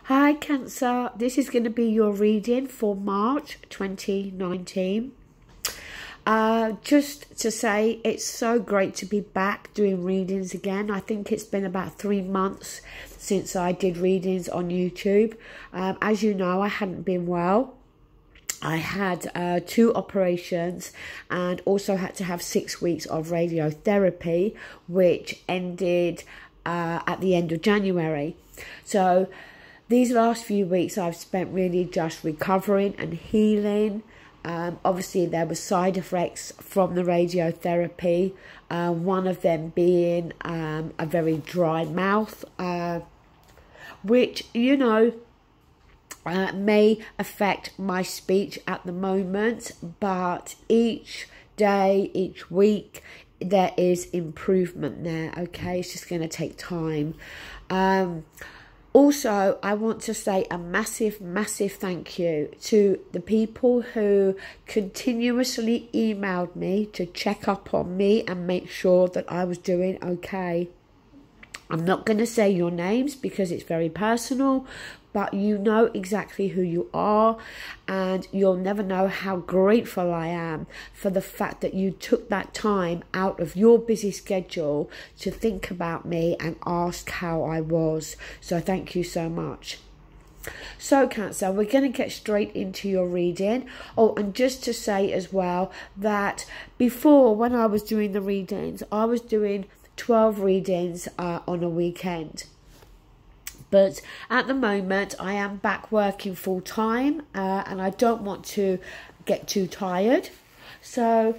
Hi Cancer, this is going to be your reading for March 2019. Just to say, it's so great to be back doing readings again. I think it's been about 3 months since I did readings on YouTube. As you know, I hadn't been well. I had 2 operations and also had to have 6 weeks of radiotherapy, which ended at the end of January. So these last few weeks I've spent really just recovering and healing. Obviously there were side effects from the radiotherapy, one of them being a very dry mouth, which, you know, may affect my speech at the moment, but each day, each week, there is improvement there, okay? It's just going to take time. Also, I want to say a massive, massive thank you to the people who continuously emailed me to check up on me and make sure that I was doing okay. I'm not going to say your names because it's very personal, but you know exactly who you are, and you'll never know how grateful I am for the fact that you took that time out of your busy schedule to think about me and ask how I was. So thank you so much. So Cancer, we're going to get straight into your reading. Oh, and just to say as well that before, when I was doing the readings, I was doing 12 readings on a weekend. But at the moment, I am back working full time and I don't want to get too tired. So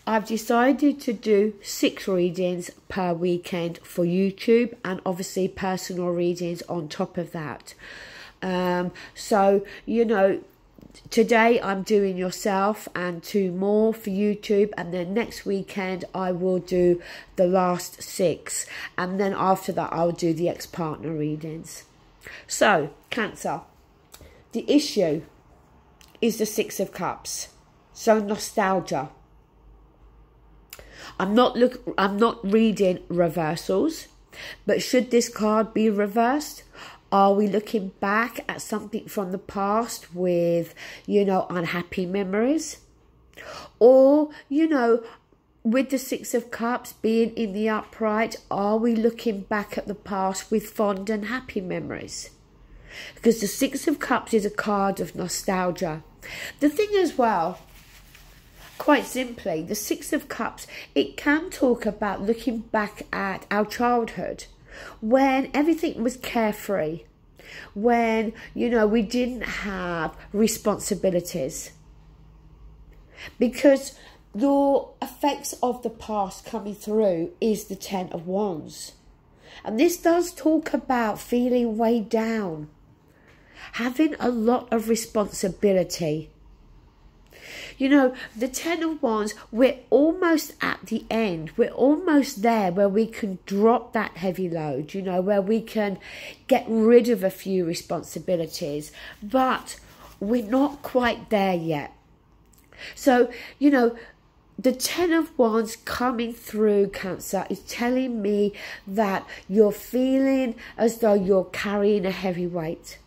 I've decided to do 6 readings per weekend for YouTube, and obviously personal readings on top of that. So, you know, today I'm doing yourself and 2 more for YouTube, and then next weekend I will do the last 6, and then after that I'll do the ex-partner readings. So Cancer, the issue is the 6 of Cups, so nostalgia. I'm not reading reversals, but should this card be reversed, are we looking back at something from the past with, you know, unhappy memories? Or, you know, with the 6 of Cups being in the upright, are we looking back at the past with fond and happy memories? Because the 6 of Cups is a card of nostalgia. The thing as well, quite simply, the 6 of Cups, it can talk about looking back at our childhood, when everything was carefree, when, you know, we didn't have responsibilities. Because your effects of the past coming through is the 10 of Wands. And this does talk about feeling weighed down, having a lot of responsibility. You know, the 10 of Wands, we're almost at the end. We're almost there where we can drop that heavy load, you know, where we can get rid of a few responsibilities. But we're not quite there yet. So, you know, the 10 of Wands coming through, Cancer, is telling me that you're feeling as though you're carrying a heavy weight.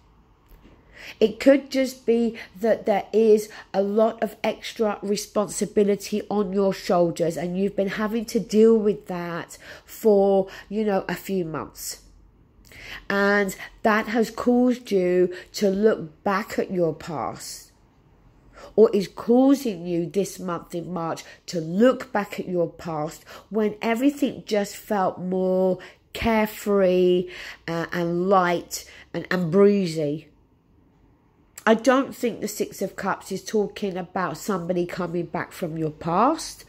It could just be that there is a lot of extra responsibility on your shoulders and you've been having to deal with that for, you know, a few months. And that has caused you to look back at your past, or is causing you this month in March to look back at your past when everything just felt more carefree and light and breezy. I don't think the 6 of Cups is talking about somebody coming back from your past,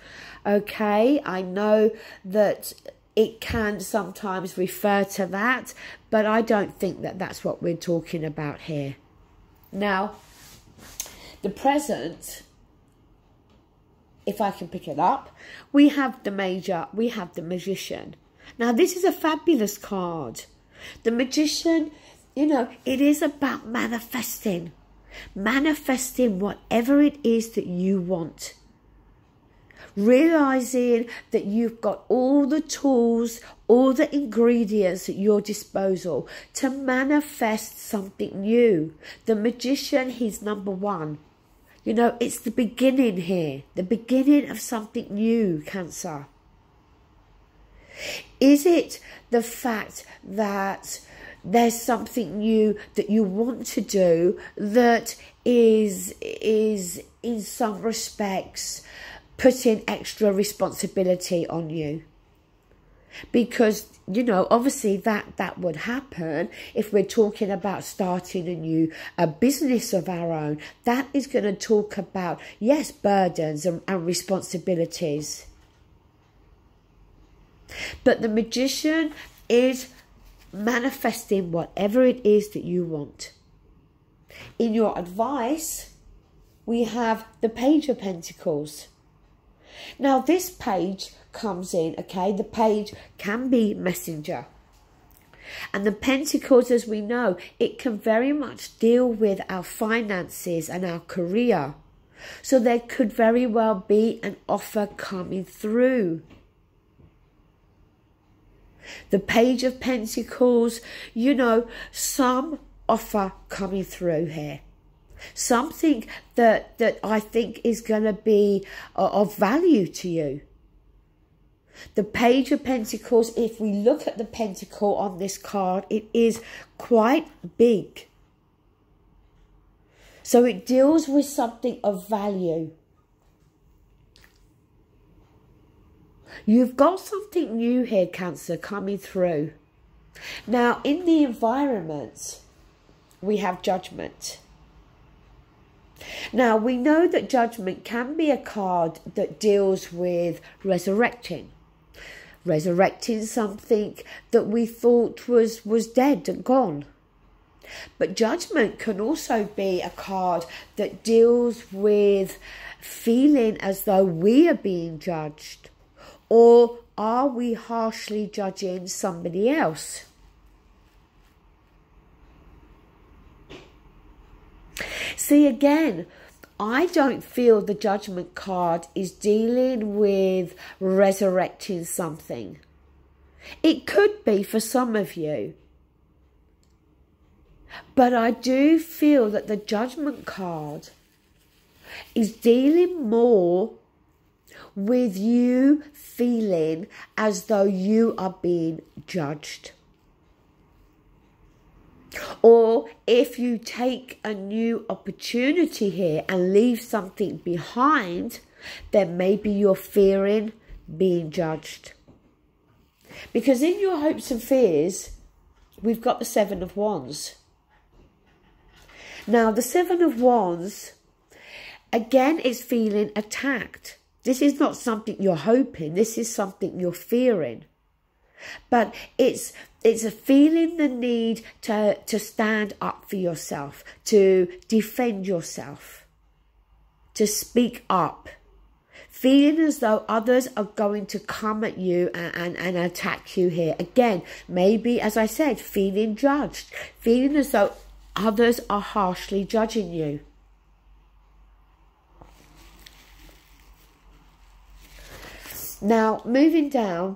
okay? I know that it can sometimes refer to that, but I don't think that that's what we're talking about here. Now, the present, if I can pick it up, we have the Major, we have the Magician. Now, this is a fabulous card. The Magician, you know, it is about manifesting. Manifesting whatever it is that you want. Realizing that you've got all the tools, all the ingredients at your disposal to manifest something new. The magician, he's number one. You know, it's the beginning here, the beginning of something new, Cancer. Is it the fact that there's something new that you want to do that is in some respects putting extra responsibility on you? Because, you know, obviously that would happen if we're talking about starting a business of our own. That is going to talk about, yes, burdens and responsibilities. But the magician is manifesting whatever it is that you want. In your advice, we have the Page of Pentacles. Now, this page comes in, okay? The page can be messenger. And the Pentacles, as we know, it can very much deal with our finances and our career. So there could very well be an offer coming through. The Page of Pentacles, you know, some offer coming through here. Something that I think is going to be of value to you. The Page of Pentacles, if we look at the pentacle on this card, it is quite big. So it deals with something of value. You've got something new here, Cancer, coming through. Now, in the environment, we have Judgment. Now, we know that Judgment can be a card that deals with resurrecting. Resurrecting something that we thought was dead and gone. But Judgment can also be a card that deals with feeling as though we are being judged. Or are we harshly judging somebody else? See, again, I don't feel the Judgment card is dealing with resurrecting something. It could be for some of you. But I do feel that the Judgment card is dealing more with you feeling as though you are being judged. Or if you take a new opportunity here and leave something behind, then maybe you're fearing being judged. Because in your hopes and fears, we've got the Seven of Wands. Now, the Seven of Wands, again, is feeling attacked. This is not something you're hoping. This is something you're fearing. But it's a feeling the need to stand up for yourself, to defend yourself, to speak up. Feeling as though others are going to come at you and attack you here. Again, maybe, as I said, feeling judged. Feeling as though others are harshly judging you. Now, moving down,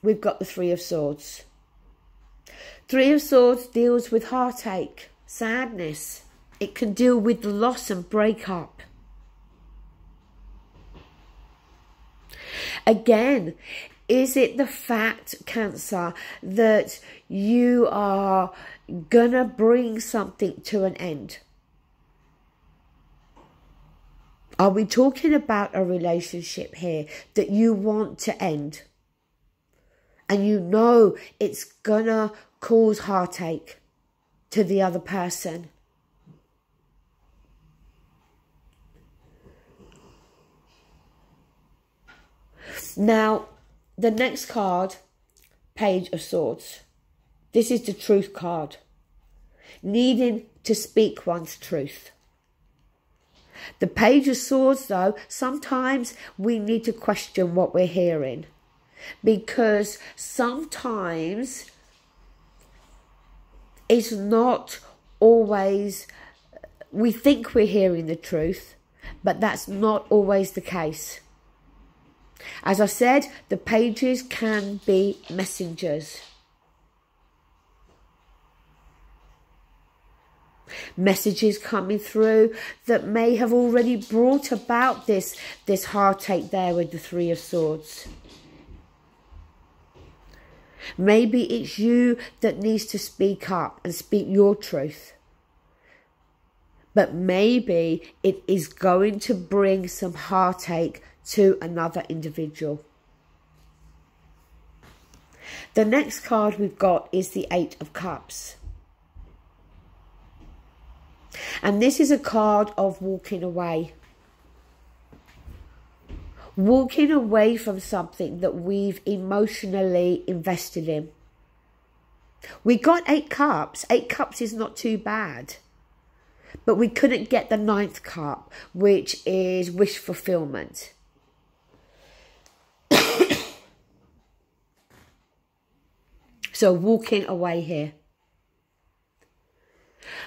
we've got the Three of Swords. Three of Swords deals with heartache, sadness. It can deal with the loss and breakup. Again, is it the fact, Cancer, that you are gonna bring something to an end? Are we talking about a relationship here that you want to end? And you know it's gonna cause heartache to the other person. Now, the next card, Page of Swords. This is the Truth card. Needing to speak one's truth. The Page of Swords, though, sometimes we need to question what we're hearing. Because sometimes it's not always, we think we're hearing the truth, but that's not always the case. As I said, the pages can be messengers. Messages coming through that may have already brought about this heartache there with the Three of Swords. Maybe it's you that needs to speak up and speak your truth. But maybe it is going to bring some heartache to another individual. The next card we've got is the Eight of Cups. And this is a card of walking away. Walking away from something that we've emotionally invested in. We got 8 cups. 8 cups is not too bad. But we couldn't get the 9th cup, which is wish fulfillment. So walking away here.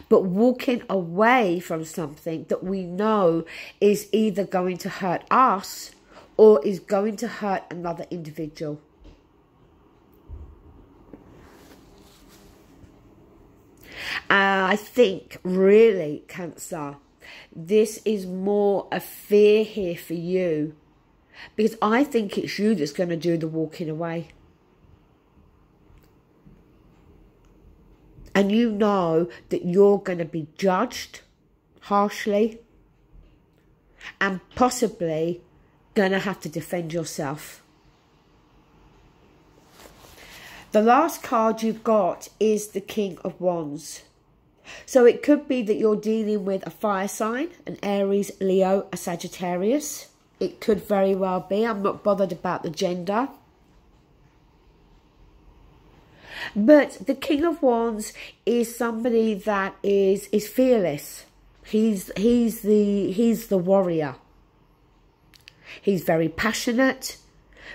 But walking away from something that we know is either going to hurt us or is going to hurt another individual. I think really, Cancer, this is more a fear here for you, because I think it's you that's going to do the walking away. And you know that you're going to be judged harshly and possibly going to have to defend yourself. The last card you've got is the King of Wands. So it could be that you're dealing with a fire sign, an Aries, Leo, a Sagittarius. It could very well be. I'm not bothered about the gender. But the King of Wands is somebody that is fearless. He's the warrior. He's very passionate,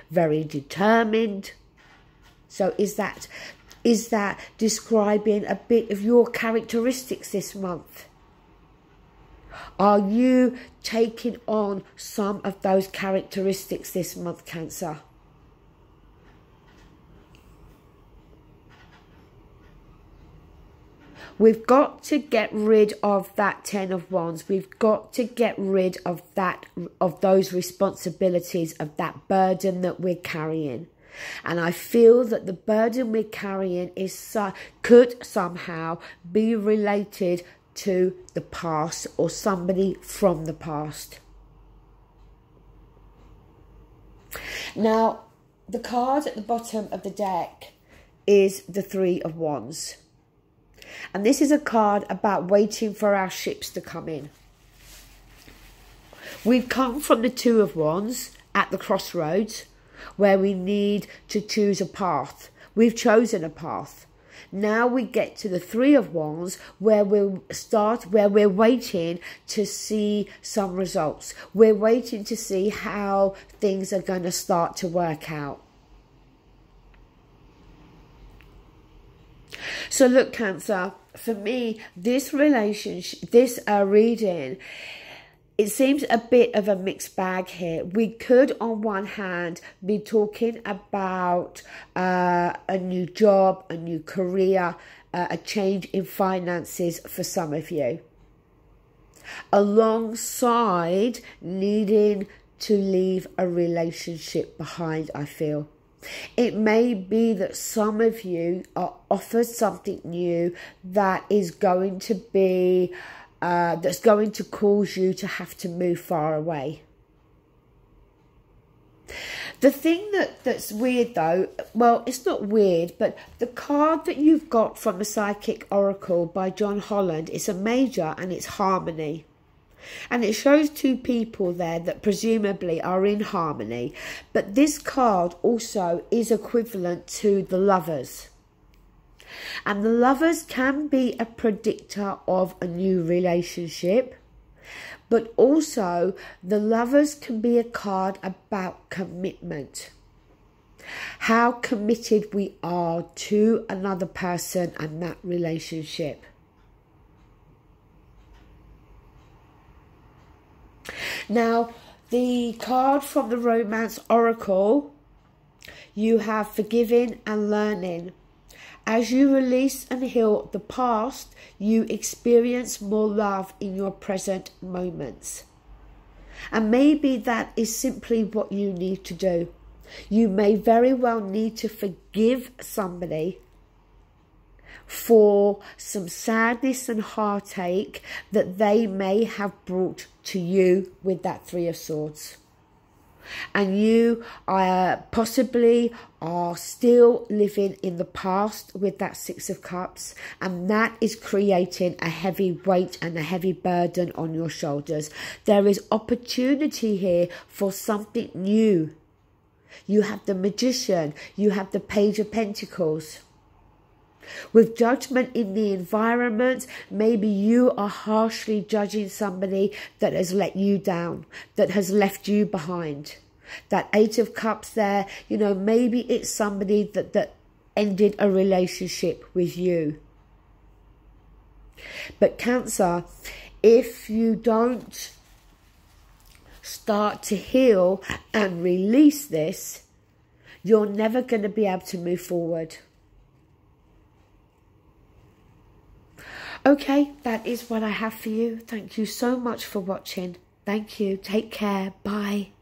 very determined. So is that describing a bit of your characteristics this month? Are you taking on some of those characteristics this month, Cancer? We've got to get rid of that 10 of Wands. We've got to get rid of those responsibilities, of that burden that we're carrying. And I feel that the burden we're carrying could somehow be related to the past or somebody from the past. Now, the card at the bottom of the deck is the Three of Wands. And this is a card about waiting for our ships to come in. We've come from the Two of Wands at the crossroads where we need to choose a path. We've chosen a path. Now we get to the Three of Wands where we're waiting to see some results. We're waiting to see how things are going to start to work out. So look, Cancer, for me, this relationship, this reading, it seems a bit of a mixed bag here. We could, on one hand, be talking about a new job, a new career, a change in finances for some of you, alongside needing to leave a relationship behind, I feel. It may be that some of you are offered something new that is going to be, that's going to cause you to have to move far away. The thing that's weird though, well, it's not weird, but the card that you've got from the Psychic Oracle by John Holland is a major and it's harmony. And it shows two people there that presumably are in harmony. But this card also is equivalent to the Lovers. And the Lovers can be a predictor of a new relationship. But also the Lovers can be a card about commitment. How committed we are to another person and that relationship. Now, The card from the Romance Oracle, you have forgiving and learning. As you release and heal the past, you experience more love in your present moments. And maybe that is simply what you need to do. You may very well need to forgive somebody for some sadness and heartache that they may have brought to you with that Three of Swords. And you possibly are still living in the past with that Six of Cups, and that is creating a heavy weight and a heavy burden on your shoulders. There is opportunity here for something new. You have the Magician, you have the Page of Pentacles. With Judgment in the environment, maybe you are harshly judging somebody that has let you down, that has left you behind. That Eight of Cups there, you know, maybe it's somebody that ended a relationship with you. But Cancer, if you don't start to heal and release this, you're never going to be able to move forward. Okay, that is what I have for you. Thank you so much for watching. Thank you. Take care. Bye.